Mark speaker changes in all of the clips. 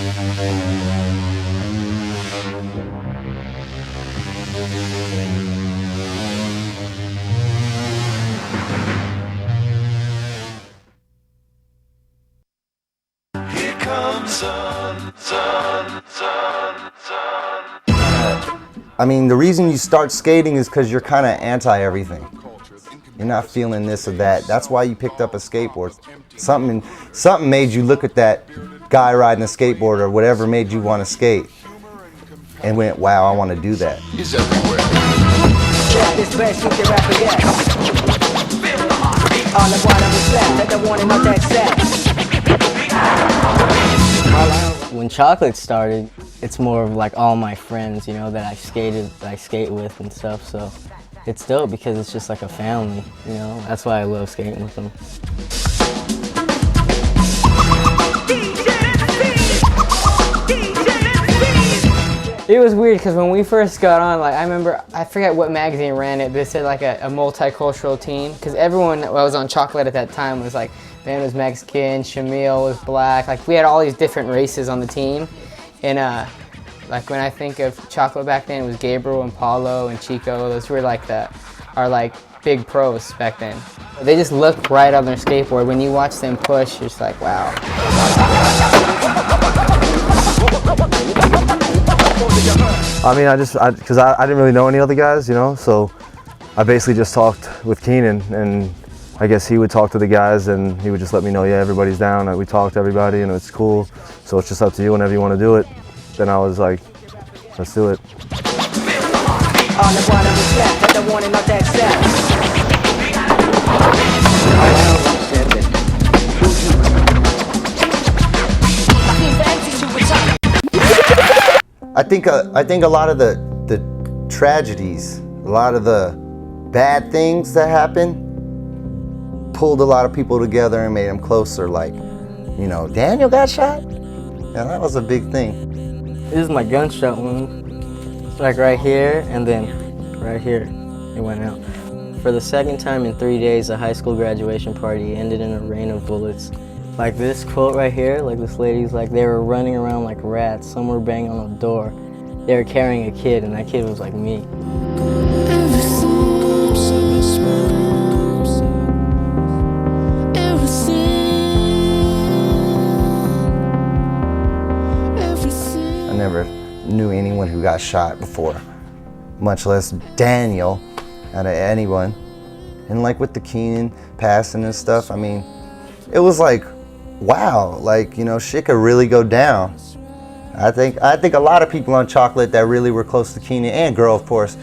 Speaker 1: I mean, the reason you start skating is because you're kind of anti-everything. You're not feeling this or that. That's why you picked up a skateboard. Something made you look at that guy riding a skateboard or whatever made you want to skate and went, wow, I want to do that.
Speaker 2: He's everywhere.
Speaker 3: When Chocolate started, it's more of like all my friends, you know, that I skate with and stuff, so it's dope because it's just like a family, you know? That's why I love skating with them. It was weird because when we first got on, like I remember, I forget what magazine ran it, but it said like a multicultural team, because everyone that was on Chocolate at that time was like, Ben was Mexican, Shamil was black, like we had all these different races on the team. And like when I think of Chocolate back then, it was Gabriel and Paulo and Chico. Those were like our big pros back then. They just look right on their skateboard. When you watch them push, you're just like, wow.
Speaker 4: I mean, because I didn't really know any other guys, you know, so I basically just talked with Keenan, and I guess he would talk to the guys and he would just let me know, yeah, everybody's down. We talked to everybody and it's cool. So it's just up to you whenever you want to do it. Then I was like, let's do it.
Speaker 1: I think a lot of the tragedies, a lot of the bad things that happen pulled a lot of people together and made them closer. Like, you know, Daniel got shot? Yeah, that was a big thing.
Speaker 3: This is my gunshot wound. It's like right here and then right here. It went out. For the second time in 3 days, a high school graduation party ended in a rain of bullets. Like this quote right here, like this lady's like, they were running around like rats. Some were banging on the door. They were carrying a kid, and that kid was like me.
Speaker 1: I never knew anyone who got shot before, much less Daniel, out of anyone. And like with the Keenan passing and stuff, I mean, it was like, wow, like, you know, shit could really go down. I think a lot of people on Chocolate that really were close to Keenan, and Girl, of course,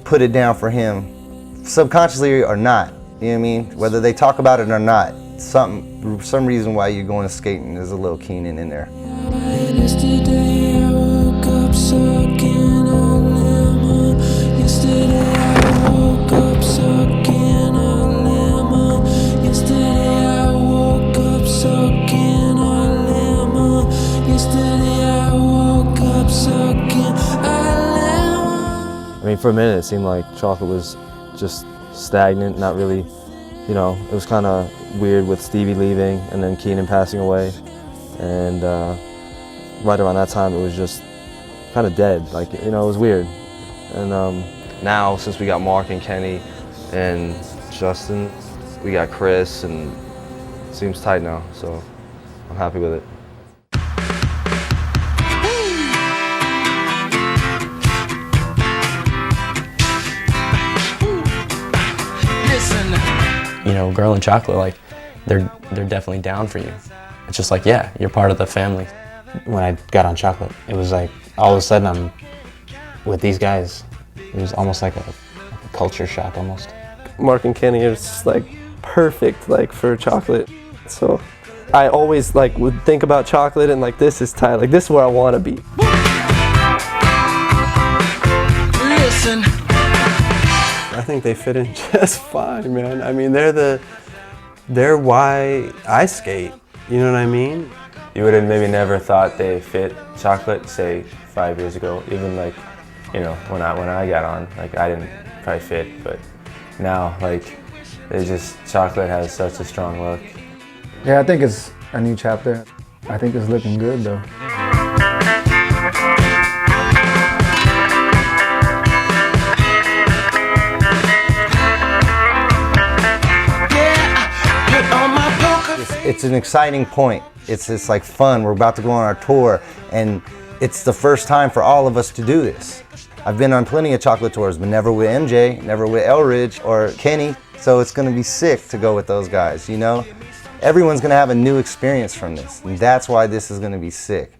Speaker 1: put it down for him, subconsciously or not. You know what I mean? Whether they talk about it or not, some reason why you're going to skating, there's a little Keenan in there.
Speaker 5: Yesterday I woke up sucking a lemon. Yesterday I woke up sucking a lemon. Yesterday I woke up sucking a lemon. Yesterday I woke up sucking a lemon.
Speaker 4: I mean, for a minute it seemed like Chocolate was just stagnant, not really, you know, it was kind of weird with Stevie leaving and then Keenan passing away. And right around that time, it was just kind of dead. Like, you know, it was weird. And now, since we got Mark and Kenny and Justin, we got Chris, and it seems tight now. So I'm happy with it.
Speaker 6: You know, Girl and Chocolate, like, they're definitely down for you. It's just like, yeah, you're part of the family.
Speaker 7: When I got on Chocolate, it was like all of a sudden I'm with these guys. It was almost like a culture shock almost.
Speaker 8: Mark and Kenny are just like perfect like for Chocolate. So I always like would think about Chocolate and like this is tight, like this is where I want to be.
Speaker 5: Listen.
Speaker 9: I think they fit in just fine, man. I mean, they're why I skate. You know what I mean?
Speaker 10: You would have maybe never thought they fit Chocolate, say 5 years ago. Even like, you know, when I got on, like I didn't probably fit, but now like they just Chocolate has such a strong look.
Speaker 11: Yeah, I think it's a new chapter.
Speaker 2: I think it's looking good though.
Speaker 1: It's an exciting point. It's like fun. We're about to go on our tour, and it's the first time for all of us to do this. I've been on plenty of chocolate tours, but never with MJ, never with Eldridge or Kenny, so it's gonna be sick to go with those guys, you know? Everyone's gonna have a new experience from this, and that's why this is gonna be sick.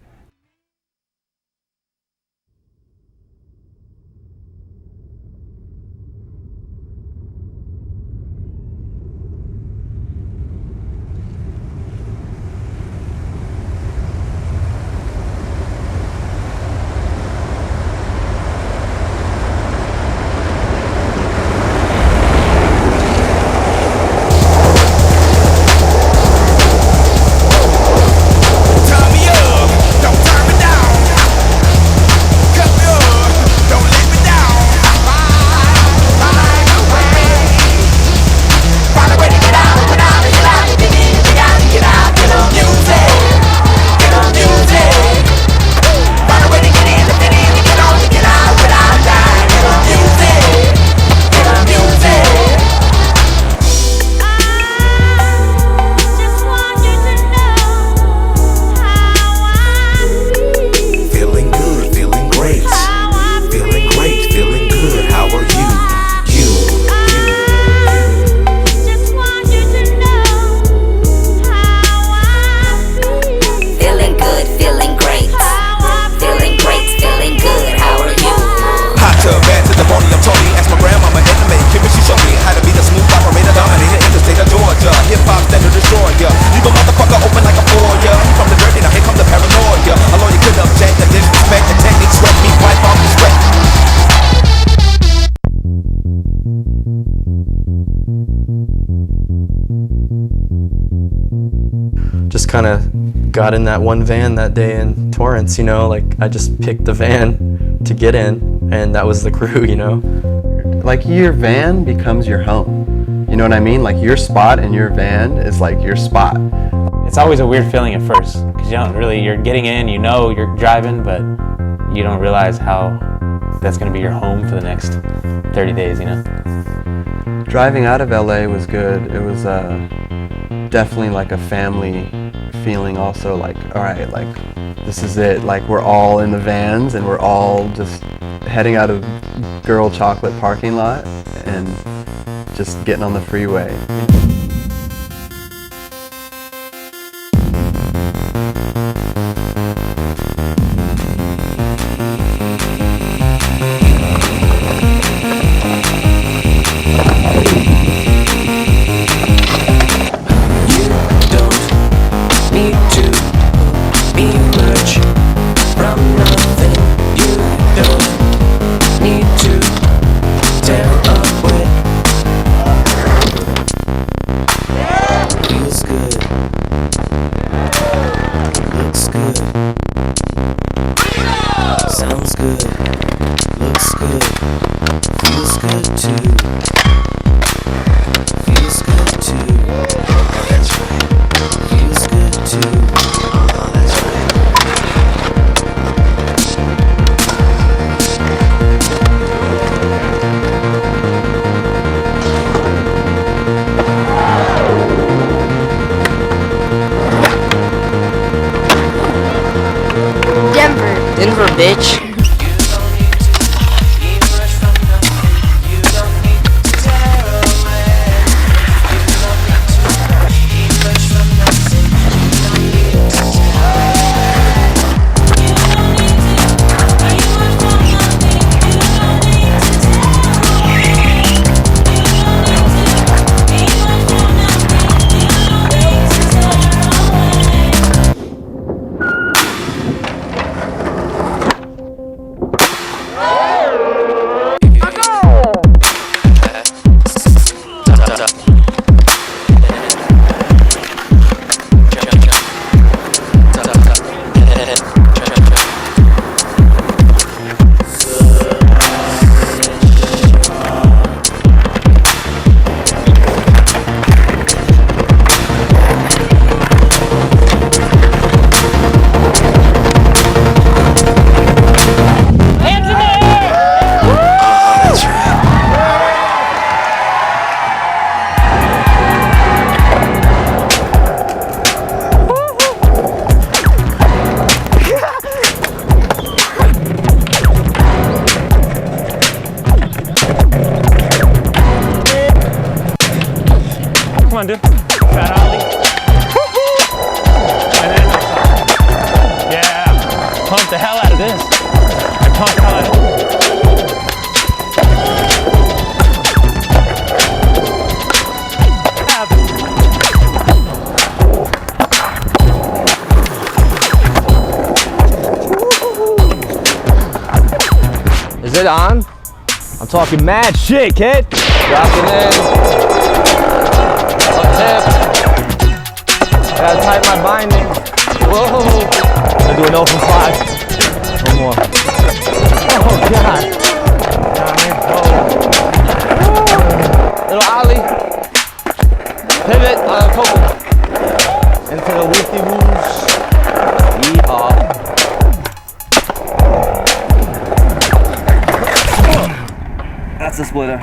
Speaker 6: Just kind of got in that one van that day in Torrance, you know, like I just picked the van to get in, and that was the crew, you know.
Speaker 9: Like your van becomes your home. You know what I mean? Like your spot in your van is like your spot.
Speaker 7: It's always a weird feeling at first, because you don't really, you're getting in, you know you're driving, but you don't realize how that's going to be your home for the next 30 days, you know?
Speaker 9: Driving out of LA was good. It was definitely like a family feeling also, like, all right, like this is it. Like we're all in the vans and we're all just heading out of Girl Chocolate parking lot and just getting on the freeway.
Speaker 11: Denver, bitch.
Speaker 7: on, dude. Fat ollie. And then yeah. Pump the hell out of this. And pump the hell out of this.
Speaker 4: Is it on? I'm talking mad shit, kid. Dropping in. Up tip. Gotta tighten my binding. Whoa. Gonna do an open 5. One more. Oh God. Down here. Whoa. Little ollie. Pivot. Coco. Into the whoopty woos. Yeehaw. That's a splitter.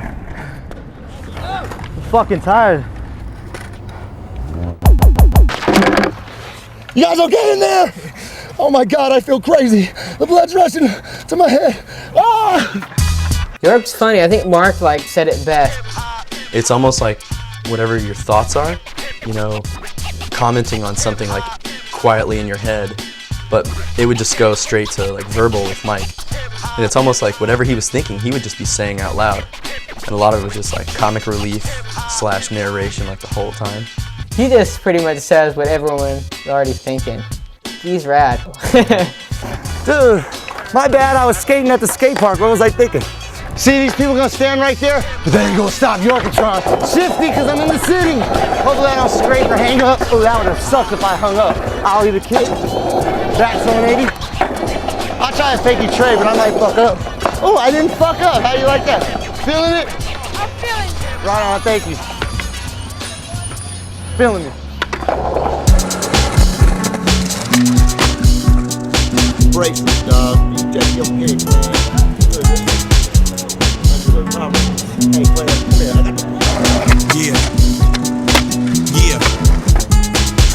Speaker 4: I'm fucking tired.
Speaker 2: You guys okay in there? Oh my God, I feel crazy. The blood's rushing to my head. Ah!
Speaker 3: York's funny. I think Marc like said it best.
Speaker 6: It's almost like whatever your thoughts are, you know, commenting on something like quietly in your head, but it would just go straight to like verbal with Mike. And it's almost like whatever he was thinking, he would just be saying out loud. And a lot of it was just like comic relief / narration like the whole time.
Speaker 3: He just pretty much says what everyone's already thinking. He's rad.
Speaker 2: Dude, my bad, I was skating at the skate park. What was I thinking? See these people gonna stand right there? But they ain't gonna stop Yorkatron. Shifty, because I'm in the city. Hopefully I don't scrape or hang up. Oh, that would have sucked if I hung up. Ollie the kid. Back 180. I'll try to fake you trade, but I might fuck up. Oh, I didn't fuck up. How do you like that? Feeling it? I'm feeling it. Right on, thank you. Feeling it. Bracelet, dog. You take your pick, man. Hey, player, come here. I got the...
Speaker 12: Yeah.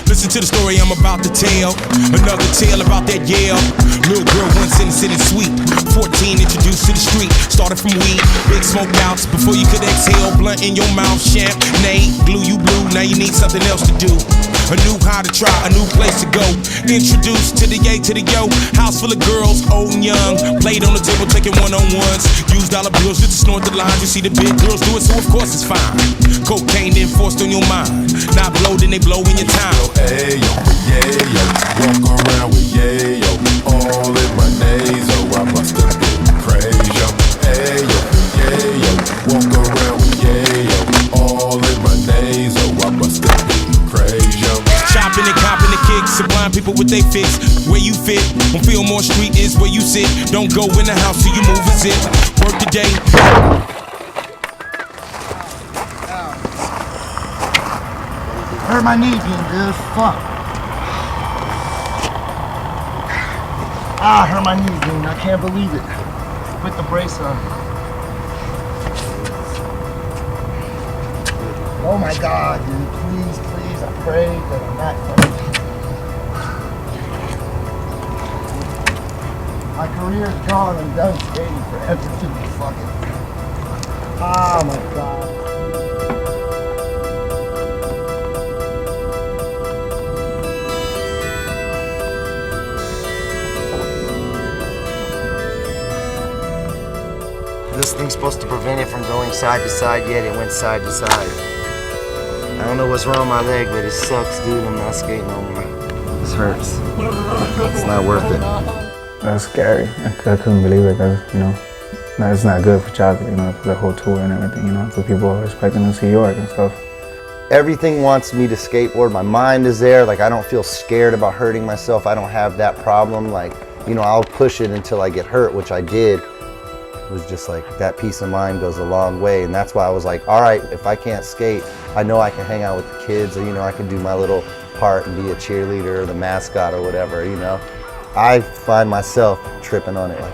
Speaker 12: Listen to the story I'm about to tell. Another tale about that Yale. Little girl once in the city sweet. 14 introduced to the street. Started from weed, big smoke outs. Before you could exhale, blunt in your mouth. Champagne, glue you blue. Now you need something else to do. A new how to try, a new place to go. Introduced to the yay, to the yo. House full of girls, old and young. Played on the table, taking one-on-ones. Use dollar bills just to snort the lines. You see the big girls do it, so of course it's fine. Cocaine then forced on your mind. Not blow, then they blow in your time.
Speaker 13: Ayo, yayo, walk around with yayo. All in my nasal, I must have been crazy. Ayo, yayo, walk around with yayo. All in my nasal, I must have been crazy.
Speaker 12: Chopping and copping the kicks, supplying people with they fix. Where you fit, on Fillmore Street is where you sit. Don't go in the house till you move a zip. Work the day.
Speaker 2: Hurt my knee again, dude. Fuck. Ah, hurt my knee again. I can't believe it. Put the brace on. Oh my God, dude. Please, please. I pray that I'm not hurt. My career is gone. I'm done skating forever. Fuck it. Oh my God. This thing's supposed to prevent it from going side to side, yet it went side to side. I don't know what's wrong with my leg, but it sucks, dude. I'm not skating no more. This hurts. It's not worth it.
Speaker 14: That's scary. I couldn't believe it. That's, you know, it's not good for Chocolate, you know, for the whole tour and everything, you know, so people are expecting to see York and stuff.
Speaker 1: Everything wants me to skateboard. My mind is there. Like, I don't feel scared about hurting myself. I don't have that problem. Like, you know, I'll push it until I get hurt, which I did. It was just like, that peace of mind goes a long way. And that's why I was like, all right, if I can't skate, I know I can hang out with the kids, or, you know, I can do my little part and be a cheerleader or the mascot or whatever, you know. I find myself tripping on it, like,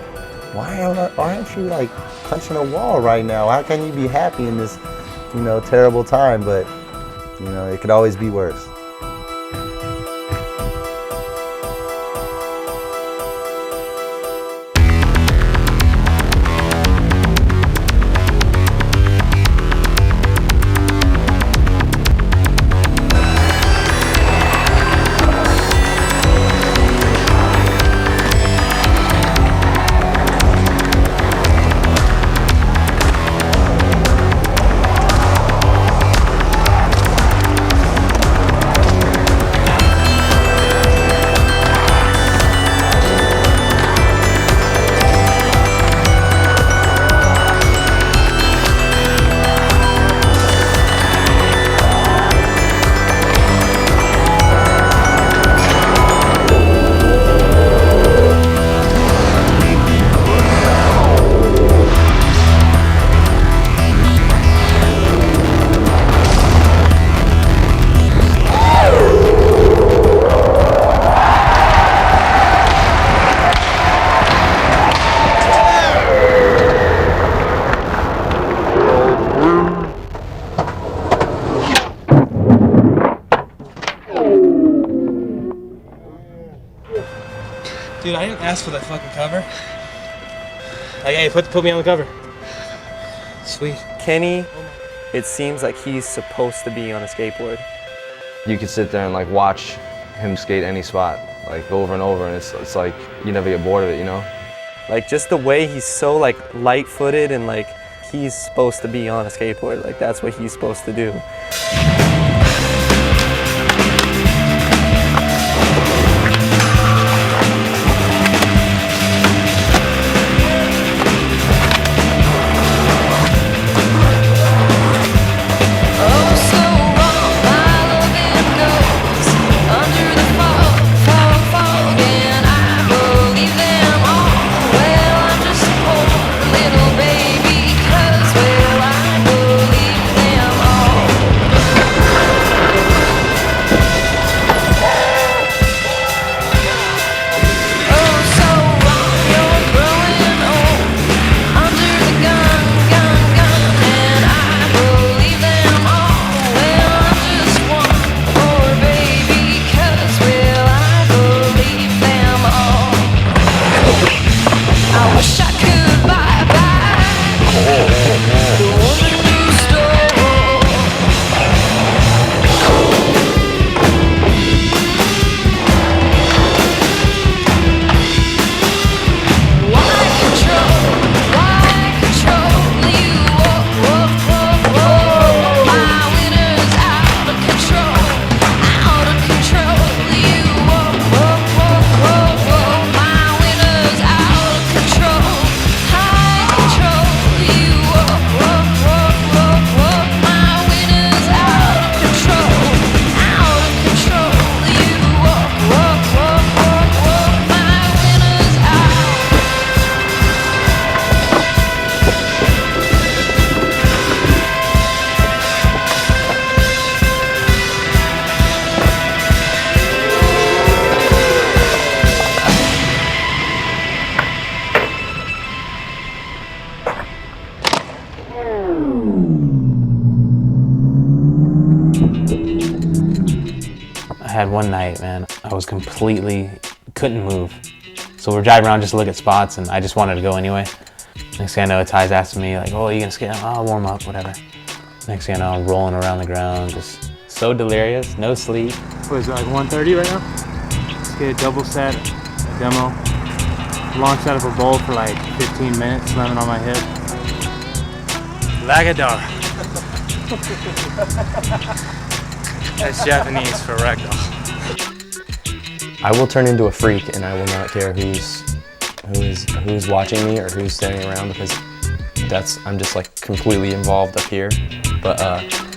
Speaker 1: why aren't you like punching a wall right now? How can you be happy in this, you know, terrible time? But, you know, it could always be worse.
Speaker 7: Dude, I didn't ask for that fucking cover. Like, hey, put me on the cover. Sweet.
Speaker 8: Kenny, it seems like he's supposed to be on a skateboard.
Speaker 4: You could sit there and like watch him skate any spot, like over and over, and it's like you never get bored of it, you know?
Speaker 8: Like just the way he's so like light-footed and like he's supposed to be on a skateboard. Like that's what he's supposed to do.
Speaker 7: I had one night, man, I was couldn't move. So we're driving around just to look at spots and I just wanted to go anyway. Next thing I know, Ty's asking me like, oh, you gonna skate? I'll warm up, whatever. Next thing I know, I'm rolling around the ground, just so delirious, no sleep.
Speaker 15: What is it, like 1:30 right now? Skate a double set, a demo. Long set of a bowl for like 15 minutes, slamming on my hip. Lagadar. That's Japanese for ragdoll.
Speaker 6: I will turn into a freak and I will not care who's watching me or who's standing around, because I'm just like completely involved up here. But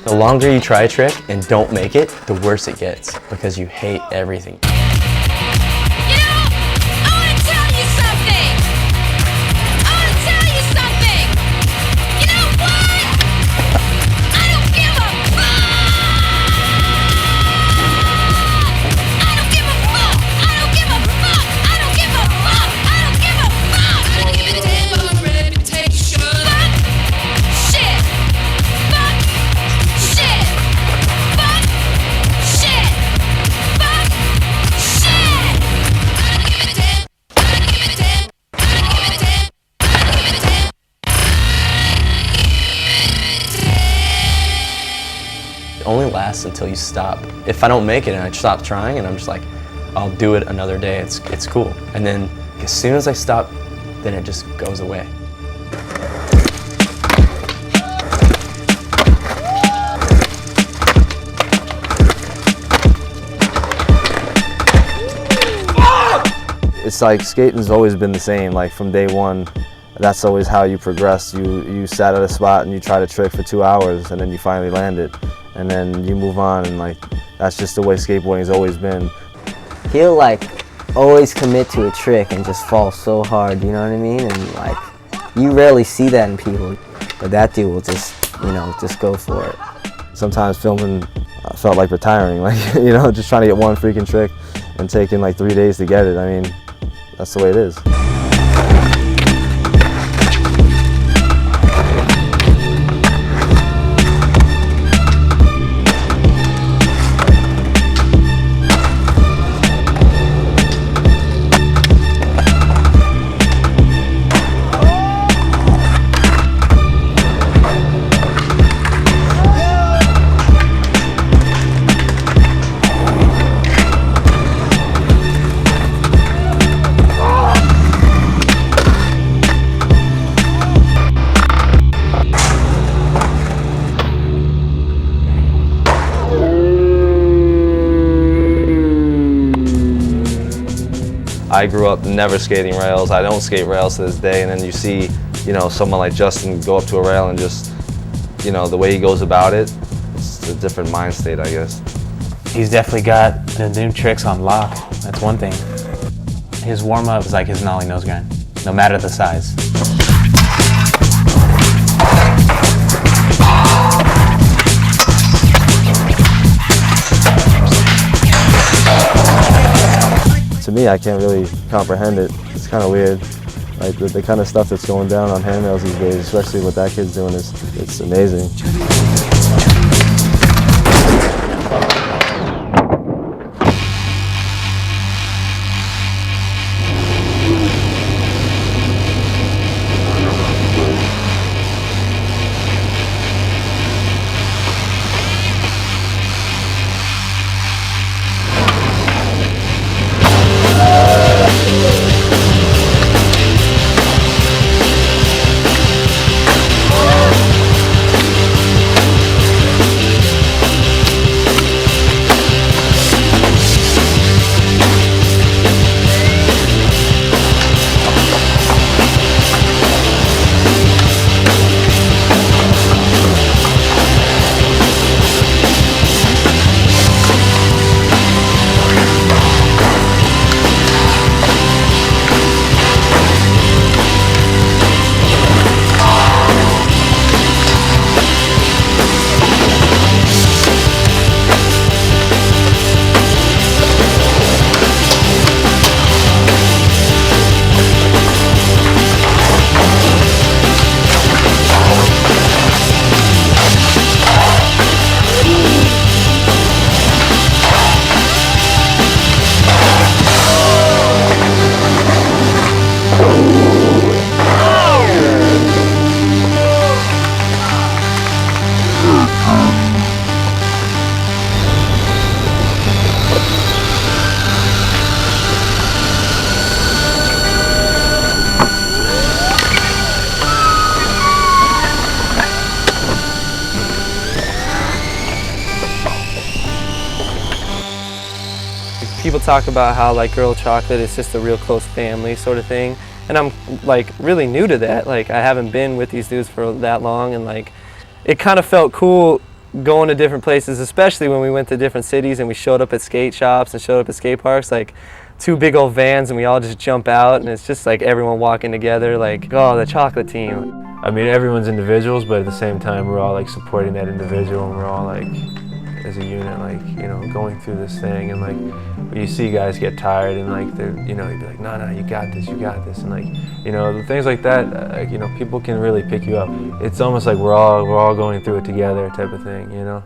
Speaker 6: the longer you try a trick and don't make it, the worse it gets, because you hate everything. It only lasts until you stop. If I don't make it and I stop trying and I'm just like, I'll do it another day, it's cool. And then as soon as I stop, then it just goes away.
Speaker 4: It's like skating's always been the same, like from day one. That's always how you progress. You sat at a spot and you try to trick for 2 hours and then you finally land it. And then you move on, and like that's just the way skateboarding's always been.
Speaker 3: He'll like always commit to a trick and just fall so hard, you know what I mean? And like you rarely see that in people, but that dude will just, you know, just go for it.
Speaker 4: Sometimes filming felt like retiring, like, you know, just trying to get one freaking trick and taking like 3 days to get it. I mean, that's the way it is. I grew up never skating rails. I don't skate rails to this day, and then you see, you know, someone like Justin go up to a rail and just, you know, the way he goes about it, it's a different mind state, I guess.
Speaker 7: He's definitely got the new tricks on lock. That's one thing. His warm-up is like his nollie nose grind, no matter the size.
Speaker 4: To me, I can't really comprehend it. It's kind of weird. Like the kind of stuff that's going down on handrails these days, especially what that kid's doing, it's amazing.
Speaker 8: People talk about how like Girl Chocolate is just a real close family sort of thing, and I'm like really new to that. Like I haven't been with these dudes for that long, and like it kind of felt cool going to different places, especially when we went to different cities and we showed up at skate shops and showed up at skate parks, like two big old vans, and we all just jump out, and it's just like everyone walking together, like, oh, the chocolate team.
Speaker 4: I mean, everyone's individuals, but at the same time, we're all like supporting that individual, and we're all like, as a unit, like, you know, going through this thing. And like, when you see guys get tired and like, they're, you know, you'd be like, no, you got this, and like, you know, the things like that, you know, people can really pick you up. It's almost like we're all going through it together type of thing, you know.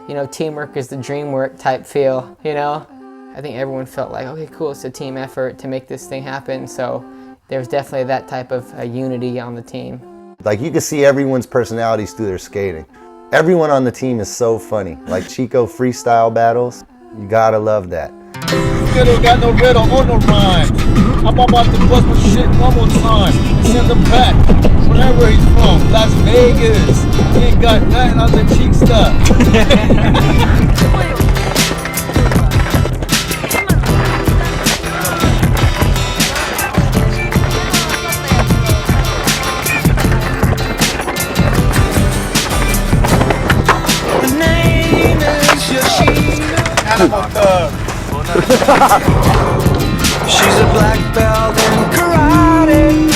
Speaker 3: You know, teamwork is the dream work type feel, you know? I think everyone felt like, okay, cool, it's a team effort to make this thing happen, so there's definitely that type of unity on the team.
Speaker 2: Like, you can see everyone's personalities through their skating. Everyone on the team is so funny. Like Chico freestyle battles, you gotta love that.
Speaker 16: You don't got no rhythm or no rhyme. I'm about to bust my shit one more time and send him back wherever he's from. Las Vegas. He ain't got nothing on the cheek stuff.
Speaker 5: She's a black belt in karate.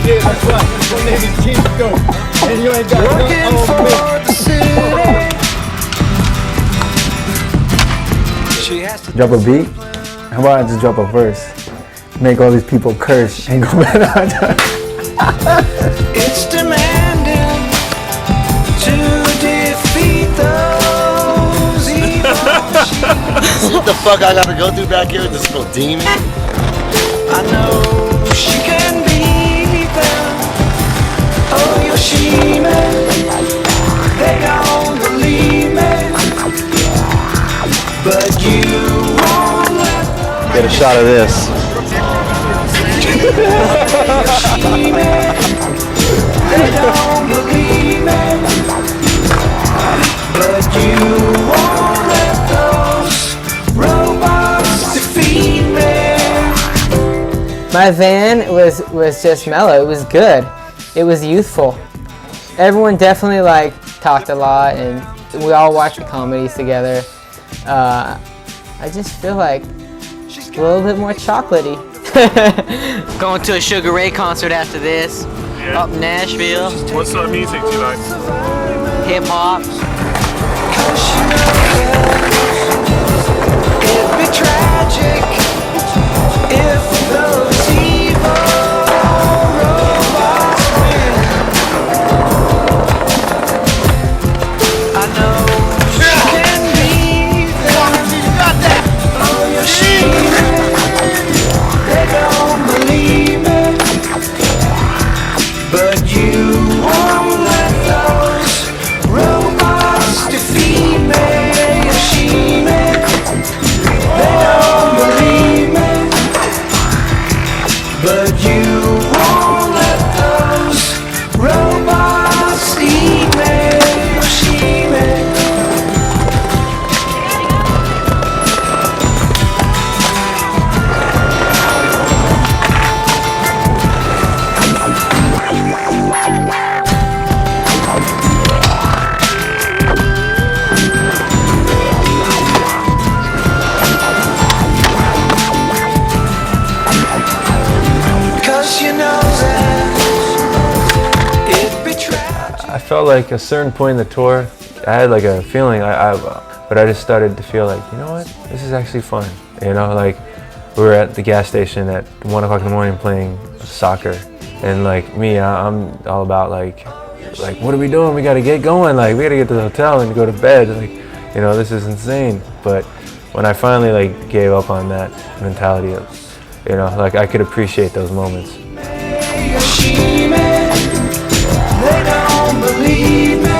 Speaker 16: Yeah, that's right. That's what niggas keep going. And you ain't got
Speaker 5: Working for the city. She has to
Speaker 14: Drop a beat? How about I just drop a verse? Make all these people curse and go back.
Speaker 5: It's demanding to defeat those evil machines.
Speaker 2: What the fuck I gotta go through back here with this little demon?
Speaker 5: I know she can beat them. Oh, Yoshime, they don't believe me. But you won't let them.
Speaker 4: Get a shot of this.
Speaker 5: Yoshime, they don't believe me. But you won't let those robots defeat me.
Speaker 3: My van was just mellow. It was good. It was youthful. Everyone definitely like talked a lot, and we all watched the comedies together. I just feel like a little bit more chocolatey.
Speaker 11: Going to a Sugar Ray concert after this.
Speaker 17: Yeah.
Speaker 11: Up in Nashville.
Speaker 17: What sort of music do you like?
Speaker 11: Hip hop.
Speaker 5: It'd be tragic if those evil robots win. I know you can beat them. Oh, Yoshime, they don't believe me. But you won't let those robots defeat me. Yoshime, they don't believe me. But you won't let those robots eat me. Yoshime. Cause you know that it'd be tragic.
Speaker 10: I felt like a certain point in the tour, I had like a feeling, but I just started to feel like, you know what, this is actually fun. You know, like we were at the gas station at 1 o'clock in the morning playing soccer, and like me, I'm all about like what are we doing? We gotta get going. Like we gotta get to the hotel and go to bed. Like, you know, this is insane. But when I finally like gave up on that mentality of, you know, like I could appreciate those moments.
Speaker 5: Yoshime, they don't believe me.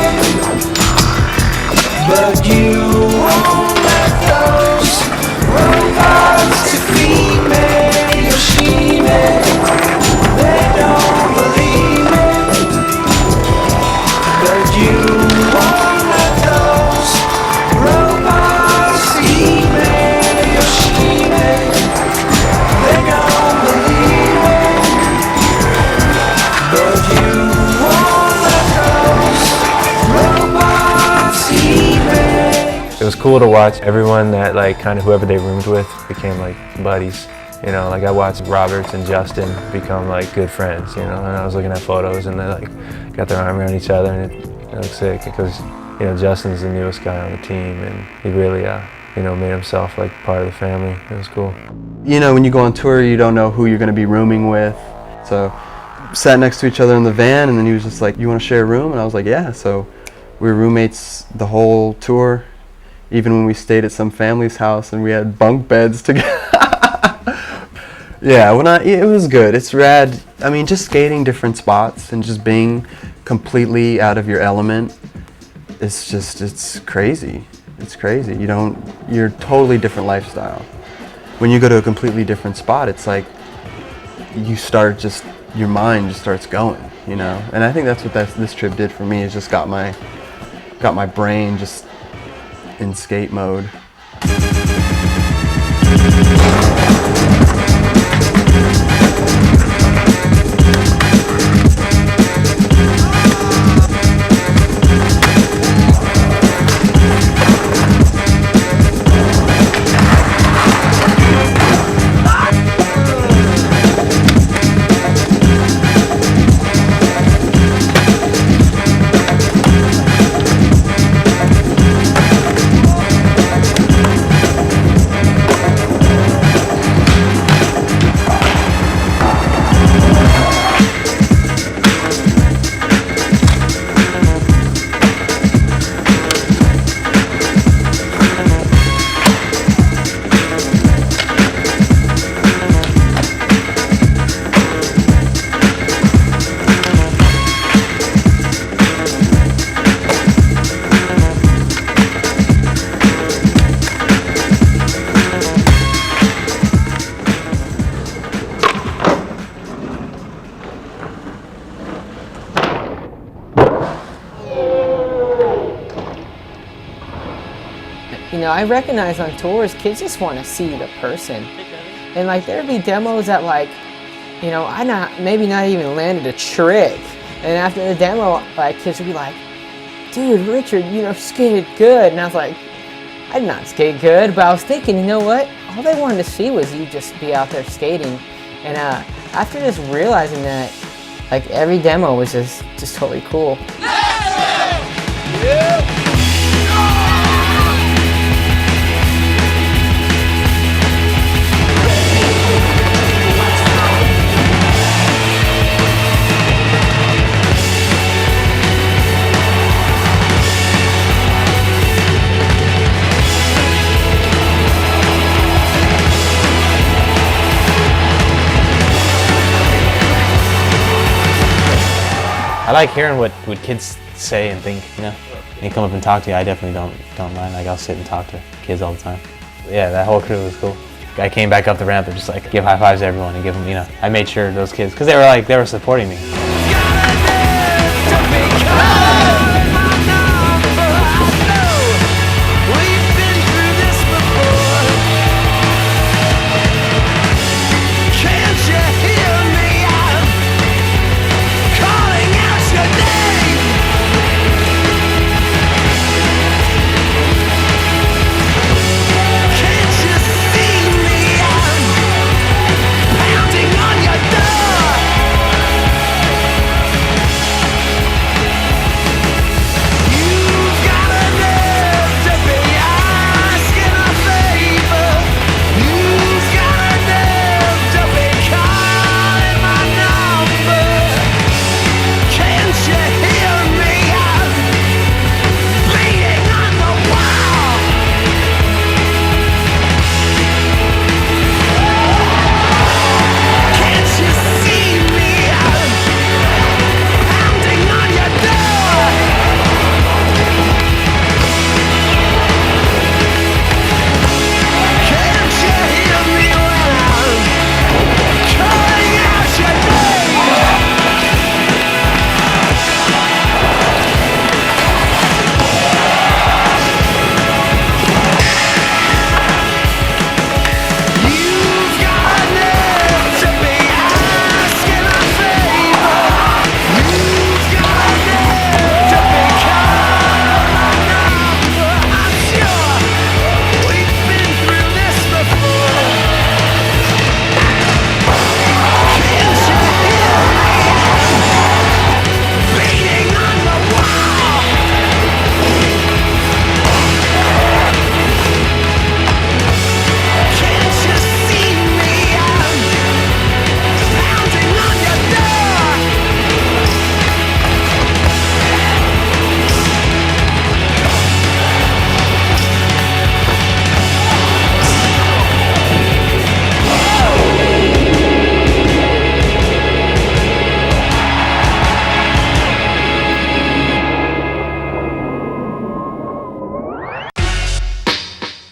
Speaker 5: But you won't let those robots defeat me. Yoshime, they don't believe me. But you won't let those robots eat me. Yoshime, they don't believe me. But you won't let those robots eat me.
Speaker 10: It was cool to watch everyone that like kind of whoever they roomed with became like buddies. You know, like I watched Roberts and Justin become like good friends, you know, and I was looking at photos and they like got their arm around each other, and it looks sick because, you know, Justin's the newest guy on the team and he really, you know, made himself like part of the family. It was cool.
Speaker 9: You know, when you go on tour, you don't know who you're going to be rooming with. So sat next to each other in the van, and then he was just like, you want to share a room? And I was like, yeah. So we were roommates the whole tour, even when we stayed at some family's house and we had bunk beds together. Yeah, it was good. It's rad. I mean, just skating different spots and just being completely out of your element, it's crazy. It's crazy. You're totally different lifestyle. When you go to a completely different spot, it's like your mind just starts going, you know? And I think that's what this trip did for me, is just got my brain just in skate mode.
Speaker 3: know, I recognize on tours, kids just want to see the person. And like, there'd be demos that like, you know, maybe not even landed a trick. And after the demo, like, kids would be like, dude, Richard, you know, skated good. And I was like, I did not skate good, but I was thinking, you know what? All they wanted to see was you just be out there skating. And after just realizing that, like, every demo was just totally cool.
Speaker 5: Yeah.
Speaker 7: I like hearing what kids say and think, you know. When they come up and talk to you, I definitely don't mind. Like, I'll sit and talk to kids all the time. Yeah, that whole crew was cool. I came back up the ramp and just like give high fives to everyone and give them, you know. I made sure those kids, because they were supporting me.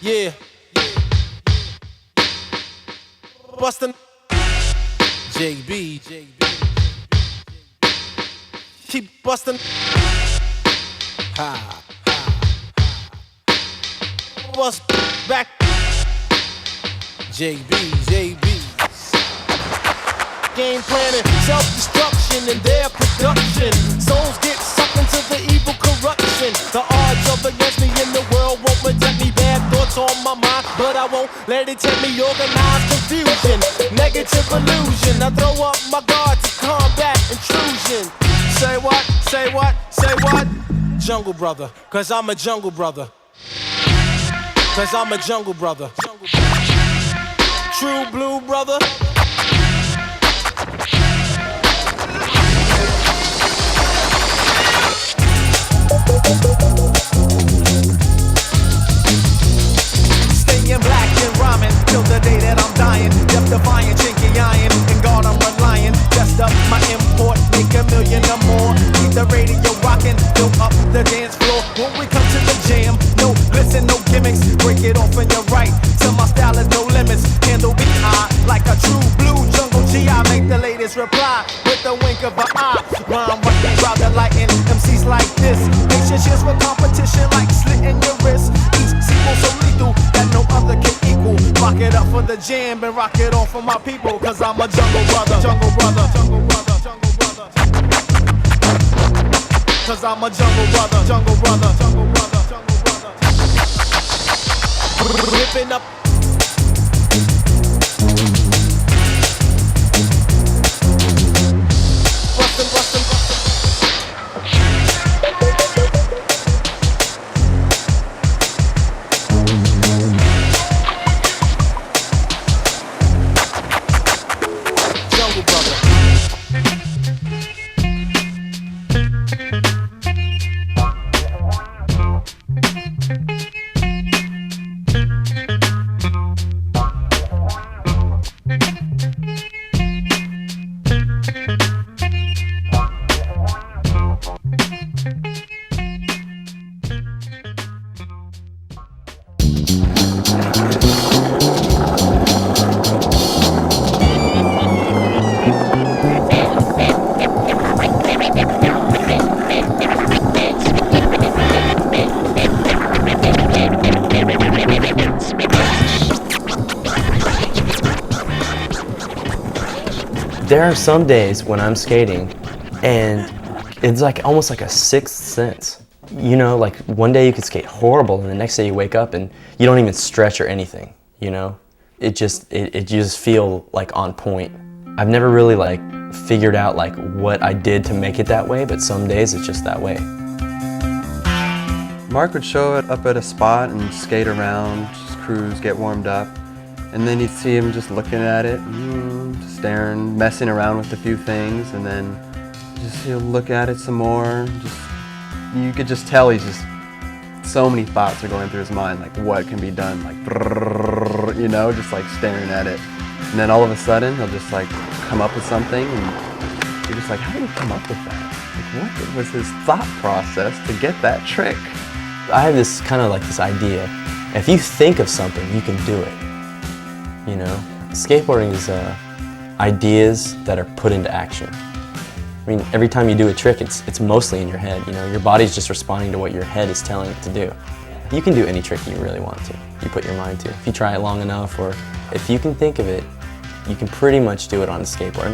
Speaker 12: Yeah. Bustin'. JB. Keep bustin'. Ha. Bust back. JB. Game planning, self-destruction, and their production. Souls get sucked into the evil corruption. The odds of against me in the world won't protect me. Bad thoughts on my mind, but I won't let it take me. Organized confusion, negative illusion. I throw up my guard to combat intrusion. Say what? Say what? Say what? Jungle brother, cause I'm a jungle brother. Cause I'm a jungle brother. True blue brother.
Speaker 5: Staying black and rhyming till the day that I'm dying. Death defying, chinky iron, and God I'm relying. Just up my import, make $1 million or more. Keep the radio rocking, fill up the dance floor. When we come to the jam, no listen, no gimmicks. Break it off and you're right. Till my style is no limits. Handle me like a true blue jungle G. I make the latest reply with the wink of an eye. Rhyme right, rather lighten MCs like this. Patience for competition like slitting your wrist. Each sequel so it up for the jam and rock it on for my people, cause I'm a jungle brother, jungle brother, jungle brother, jungle brother. Cause I'm a jungle brother, jungle brother, jungle brother, jungle brother. Whipping up. Bustin', bustin', bustin'. Jungle brother.
Speaker 6: There are some days when I'm skating and it's like almost like a sixth sense. You know, like one day you could skate horrible and the next day you wake up and you don't even stretch or anything, you know? You just feel like on point. I've never really like figured out like what I did to make it that way, but some days it's just that way.
Speaker 9: Marc would show up at a spot and skate around, just cruise, get warmed up. And then you'd see him just looking at it, just staring, messing around with a few things, and then just he'll look at it some more. You could just tell he's just, so many thoughts are going through his mind, like what can be done, like, you know, just like staring at it. And then all of a sudden, he'll just like come up with something, and you're just like, how did he come up with that? Like, what was his thought process to get that trick?
Speaker 6: I have this kind of like this idea. If you think of something, you can do it. You know, skateboarding is ideas that are put into action. I mean, every time you do a trick, it's mostly in your head. You know, your body's just responding to what your head is telling it to do. You can do any trick you really want to. You put your mind to. If you try it long enough, or if you can think of it, you can pretty much do it on a skateboard.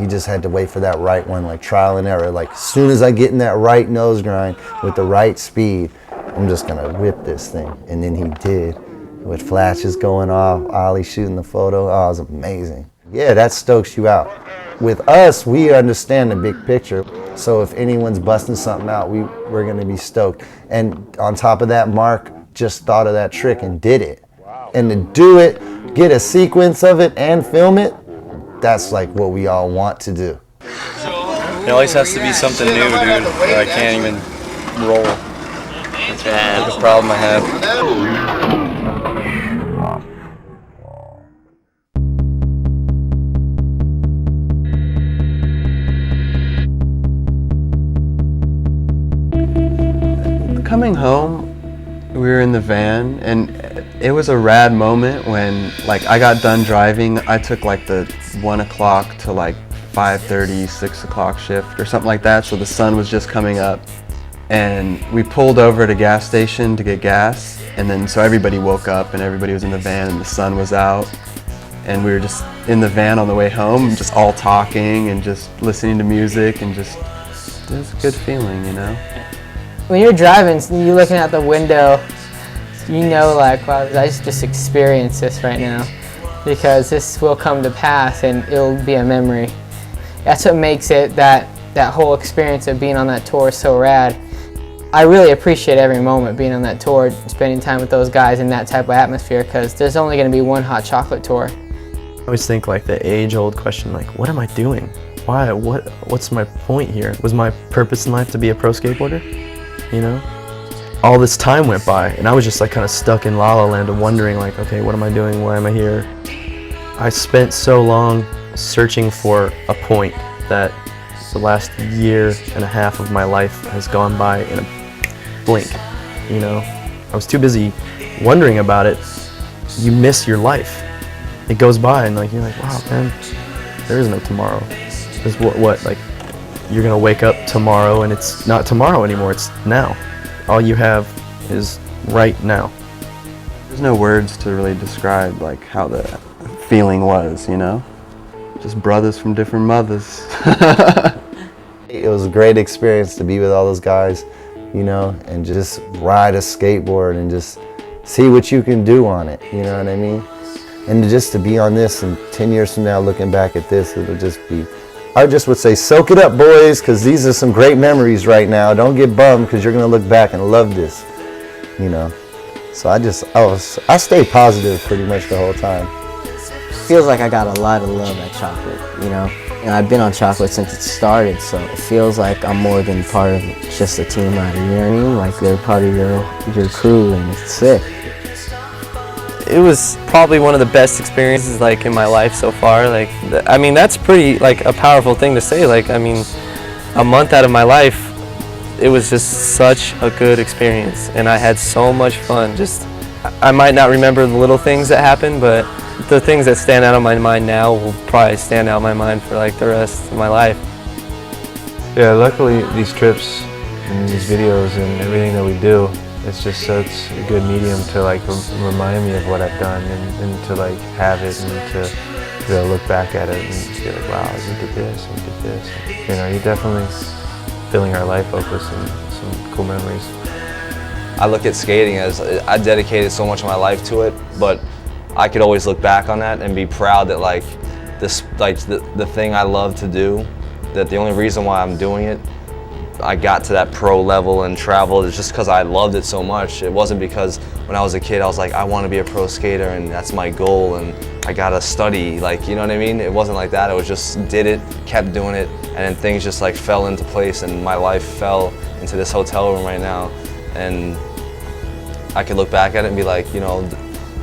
Speaker 1: just had to wait for that right one, like trial and error. Like as soon as I get in that right nose grind with the right speed, I'm just gonna whip this thing. And then he did, with flashes going off, Ollie shooting the photo. Oh, it was amazing. Yeah, that stokes you out. With us, we understand the big picture. So if anyone's busting something out, we're gonna be stoked. And on top of that, Marc just thought of that trick and did it. And to do it, get a sequence of it and film it, that's like what we all want to do.
Speaker 17: It always has to be something new, dude, or I can't even roll. That's a problem I have.
Speaker 9: Coming home, we were in the van, and it was a rad moment when, like, I got done driving. I took like the 1 o'clock to like 5:30, 6 o'clock shift or something like that, so the sun was just coming up. And we pulled over at a gas station to get gas, and then so everybody woke up and everybody was in the van and the sun was out. And we were just in the van on the way home, just all talking and just listening to music, and just, it was a good feeling, you know?
Speaker 3: When you're driving, you're looking out the window, you know, like, wow, I just experienced this right now, because this will come to pass and it'll be a memory. That's what makes it, that whole experience of being on that tour so rad. I really appreciate every moment being on that tour, spending time with those guys in that type of atmosphere, because there's only going to be one Hot Chocolate tour.
Speaker 6: I always think like the age-old question, like, what am I doing? Why? What's my point here? Was my purpose in life to be a pro skateboarder? You know? All this time went by, and I was just like kind of stuck in La La Land and wondering like, okay, what am I doing? Why am I here? I spent so long searching for a point that the last year and a half of my life has gone by in a blink, you know? I was too busy wondering about it. You miss your life. It goes by and like, you're like, wow, man, there is no tomorrow. There's what, like, you're gonna wake up tomorrow and it's not tomorrow anymore, it's now. All you have is right now.
Speaker 9: There's no words to really describe like how the feeling was, you know? Just brothers from different mothers.
Speaker 1: It was a great experience to be with all those guys, you know, and just ride a skateboard and just see what you can do on it, you know what I mean? And just to be on this and 10 years from now looking back at this, it'll just be, I just would say, soak it up, boys, because these are some great memories right now. Don't get bummed, because you're going to look back and love this, you know. So I stayed positive pretty much the whole time.
Speaker 18: Feels like I got a lot of love at Chocolate, you know. And I've been on Chocolate since it started, so it feels like I'm more than part of just a team rider, you know what I mean? Like they're part of your crew, and it's sick.
Speaker 8: It was probably one of the best experiences like in my life so far. Like, I mean, that's pretty like a powerful thing to say. Like, I mean, a month out of my life, it was just such a good experience, and I had so much fun. Just, I might not remember the little things that happened, but the things that stand out of my mind now will probably stand out of my mind for like the rest of my life.
Speaker 10: Yeah, luckily these trips and these videos and everything that we do, it's just such a good medium to like remind me of what I've done, and to like have it and to be able to look back at it and be like, wow, we did this, we did this. You know, you're definitely filling our life up with some cool memories.
Speaker 17: I look at skating as, I dedicated so much of my life to it, but I could always look back on that and be proud that like this, like the thing I love to do, that the only reason why I'm doing it, I got to that pro level and traveled, is just because I loved it so much. It wasn't because when I was a kid I was like, I want to be a pro skater and that's my goal and I gotta study, like, you know what I mean? It wasn't like that. It was just did it, kept doing it, and then things just like fell into place, and my life fell into this hotel room right now. And I could look back at it and be like, you know,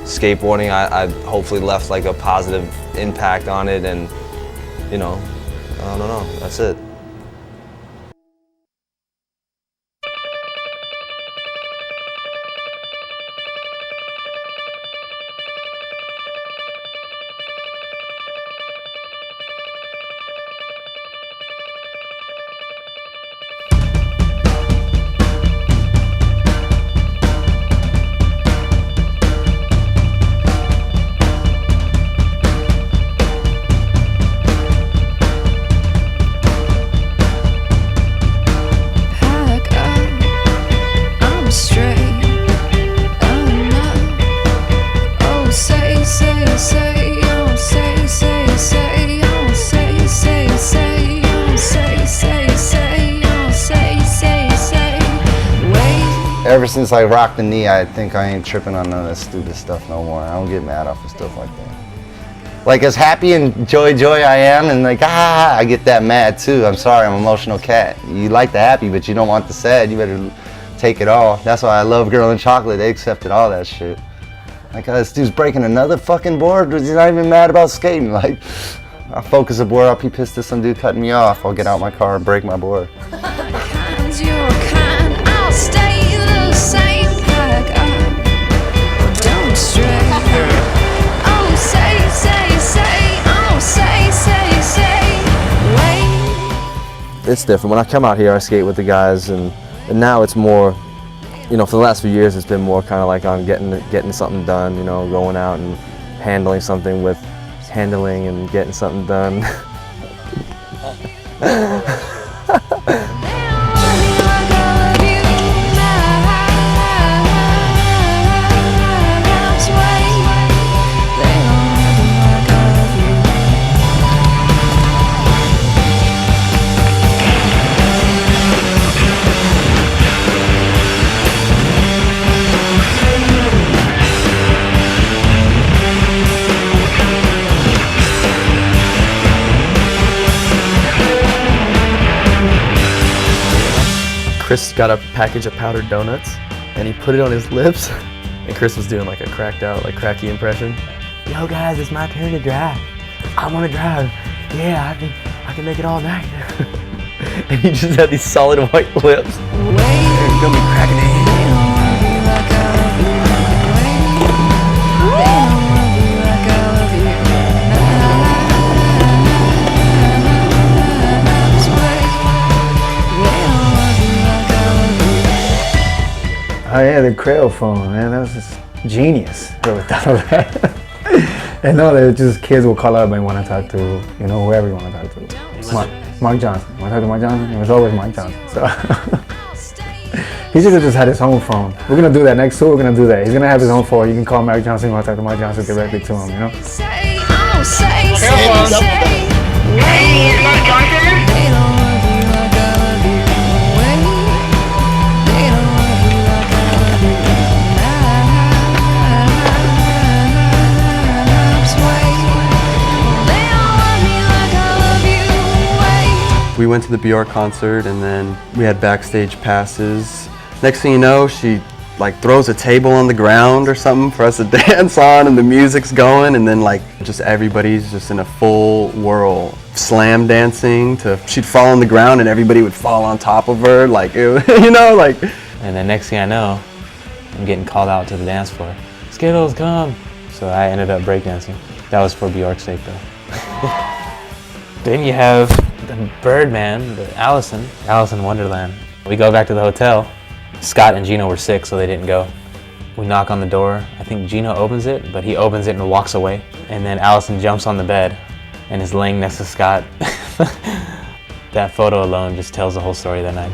Speaker 17: skateboarding, I hopefully left like a positive impact on it, and you know, I don't know, that's it.
Speaker 1: Ever since I rocked the knee, I think I ain't tripping on none of that stupid stuff no more. I don't get mad off of stuff like that. Like as happy and joy I am, and like I get that mad too. I'm sorry, I'm an emotional cat. You like the happy, but you don't want the sad. You better take it all. That's why I love Girl and Chocolate. They accepted all that shit. Like this dude's breaking another fucking board. He's not even mad about skating. Like I'll focus a board. I'll be pissed at some dude cutting me off. I'll get out my car and break my board.
Speaker 4: It's different. When I come out here, I skate with the guys, and now it's more, you know, for the last few years, it's been more kind of like on getting something done, you know, going out and handling something with handling and getting something done.
Speaker 6: Chris got a package of powdered donuts and he put it on his lips, and Chris was doing like a cracked out, like cracky impression.
Speaker 7: Yo guys, it's my turn to drive. I want to drive. Yeah, I can make it all night.
Speaker 6: And he just had these solid white lips.
Speaker 7: They're gonna be cracking it.
Speaker 14: Oh yeah, the Carroll phone, man, that was just genius. Whoever thought of that. And no, they're just kids will call up and want to talk to, you know, whoever you want to talk to. Marc Johnson. Want to talk to Marc Johnson? It was always Marc Johnson. So he should have just had his own phone. We're gonna do that next tour. We're gonna do that. He's gonna have his own phone. You can call Marc Johnson. You want to talk to Marc Johnson directly to him, you know?
Speaker 5: Hey, it's Marc Johnson.
Speaker 9: We went to the Bjork concert and then we had backstage passes. Next thing you know, she like throws a table on the ground or something for us to dance on, and the music's going, and then like just everybody's just in a full whirl. Slam dancing to, she'd fall on the ground and everybody would fall on top of her, like, it, you know, like.
Speaker 7: And then next thing I know, I'm getting called out to the dance floor. Skittles, come! So I ended up breakdancing. That was for Bjork's sake though. Then you have the Birdman, the Alice in Wonderland. We go back to the hotel. Scott and Gino were sick, so they didn't go. We knock on the door. I think Gino opens it, but he opens it and walks away. And then Allison jumps on the bed and is laying next to Scott. That photo alone just tells the whole story that night.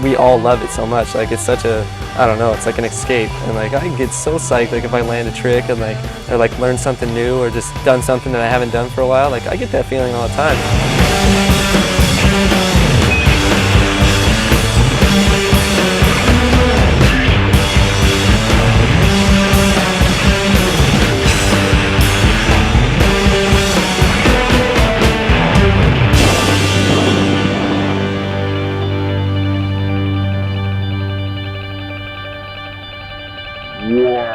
Speaker 8: We all love it so much. Like it's such a, I don't know, it's like an escape. And like I get so psyched like if I land a trick and like, or like learn something new or just done something that I haven't done for a while. Like I get that feeling all the time.
Speaker 5: Yeah.